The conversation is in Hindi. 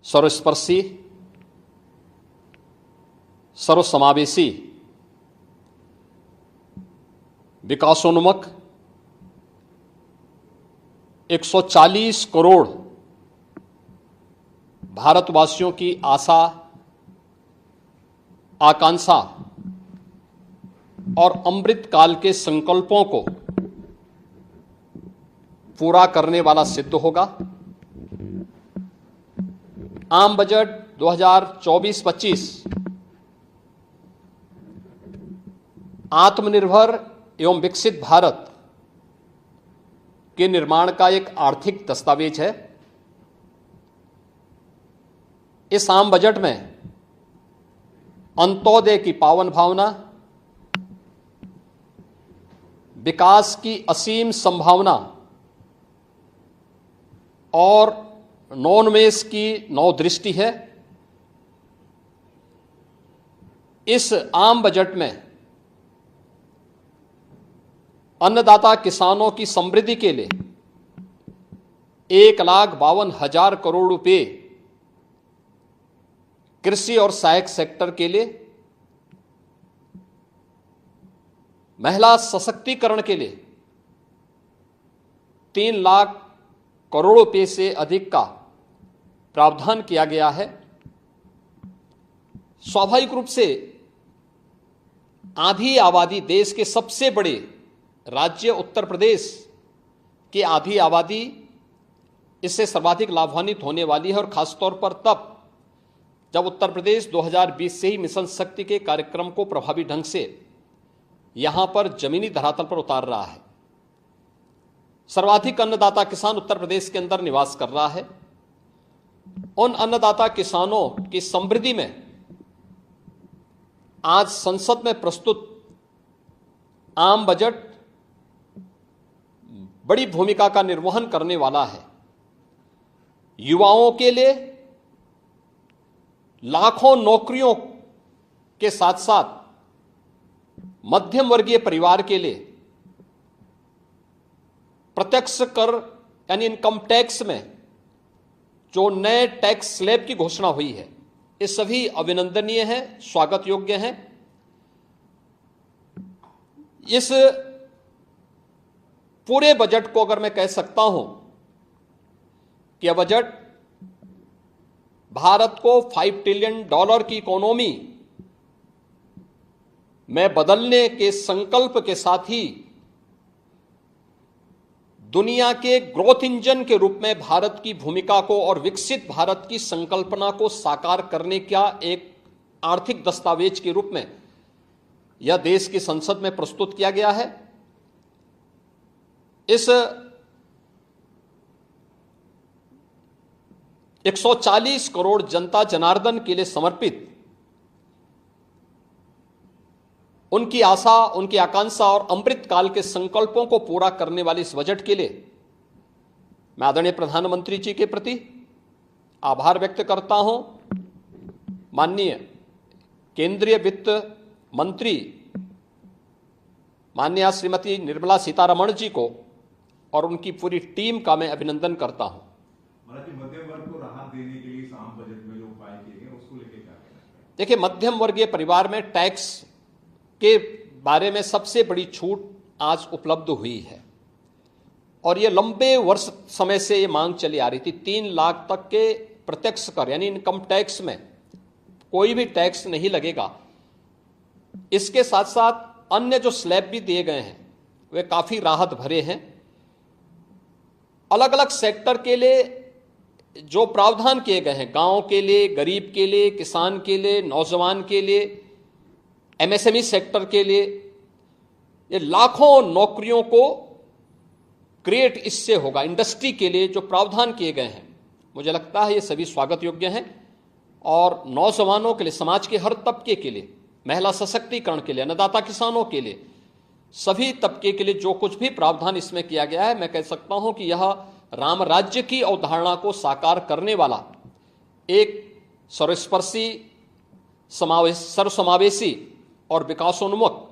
सर्वस्पर्शी, सर्वसमावेशी, विकासोन्मुख 140 करोड़ भारतवासियों की आशा, आकांक्षा और अमृत काल के संकल्पों को पूरा करने वाला सिद्ध होगा। आम बजट 2024-25 आत्मनिर्भर एवं विकसित भारत के निर्माण का एक आर्थिक दस्तावेज है। इस आम बजट में अंत्योदय की पावन भावना, विकास की असीम संभावना और नवोन्मेष की नवदृष्टि है। इस आम बजट में अन्नदाता किसानों की समृद्धि के लिए 1,52,000 करोड़ रुपए, कृषि और सहायक सेक्टर के लिए, महिला सशक्तिकरण के लिए 3 लाख करोड़ रुपए से अधिक का प्रावधान किया गया है। स्वाभाविक रूप से आधी आबादी, देश के सबसे बड़े राज्य उत्तर प्रदेश की आधी आबादी इससे सर्वाधिक लाभान्वित होने वाली है, और खासतौर पर तब जब उत्तर प्रदेश 2020 से ही मिशन शक्ति के कार्यक्रम को प्रभावी ढंग से यहां पर जमीनी धरातल पर उतार रहा है। सर्वाधिक अन्नदाता किसान उत्तर प्रदेश के अंदर निवास कर रहा है। उन अन्नदाता किसानों की समृद्धि में आज संसद में प्रस्तुत आम बजट बड़ी भूमिका का निर्वहन करने वाला है। युवाओं के लिए लाखों नौकरियों के साथ साथ मध्यम वर्गीय परिवार के लिए प्रत्यक्ष कर यानी इनकम टैक्स में जो नए टैक्स स्लैब की घोषणा हुई है, ये सभी अभिनंदनीय है, स्वागत योग्य है। इस पूरे बजट को अगर मैं कह सकता हूं कि यह बजट भारत को $5 ट्रिलियन की इकोनॉमी में बदलने के संकल्प के साथ ही दुनिया के ग्रोथ इंजन के रूप में भारत की भूमिका को और विकसित भारत की संकल्पना को साकार करने का एक आर्थिक दस्तावेज के रूप में यह देश की संसद में प्रस्तुत किया गया है। इस 140 करोड़ जनता जनार्दन के लिए समर्पित, उनकी आशा, उनकी आकांक्षा और अमृत काल के संकल्पों को पूरा करने वाले इस बजट के लिए मैं आदरणीय प्रधानमंत्री जी के प्रति आभार व्यक्त करता हूं। माननीय केंद्रीय वित्त मंत्री माननीय श्रीमती निर्मला सीतारमण जी को और उनकी पूरी टीम का मैं अभिनंदन करता हूं। मध्यम वर्ग को राहत देने के लिए इस आम बजट में जो उपाय किए गए उसको लेकर क्या कहना है? देखिए, मध्यम वर्गीय परिवार में टैक्स के बारे में सबसे बड़ी छूट आज उपलब्ध हुई है, और ये लंबे वर्ष समय से ये मांग चली आ रही थी। 3 लाख तक के प्रत्यक्ष कर यानी इनकम टैक्स में कोई भी टैक्स नहीं लगेगा। इसके साथ साथ अन्य जो स्लैब भी दिए गए हैं वे काफी राहत भरे हैं। अलग अलग सेक्टर के लिए जो प्रावधान किए गए हैं, गांव के लिए, गरीब के लिए, किसान के लिए, नौजवान के लिए, एमएसएमई सेक्टर के लिए, ये लाखों नौकरियों को क्रिएट इससे होगा। इंडस्ट्री के लिए जो प्रावधान किए गए हैं, मुझे लगता है ये सभी स्वागत योग्य हैं, और नौजवानों के लिए, समाज के हर तबके के लिए, महिला सशक्तिकरण के लिए, अन्नदाता किसानों के लिए, सभी तबके के लिए जो कुछ भी प्रावधान इसमें किया गया है, मैं कह सकता हूं कि यह राम राज्य की अवधारणा को साकार करने वाला एक सर्वस्पर्शी, सर्वसमावेशी और विकासोन्मुख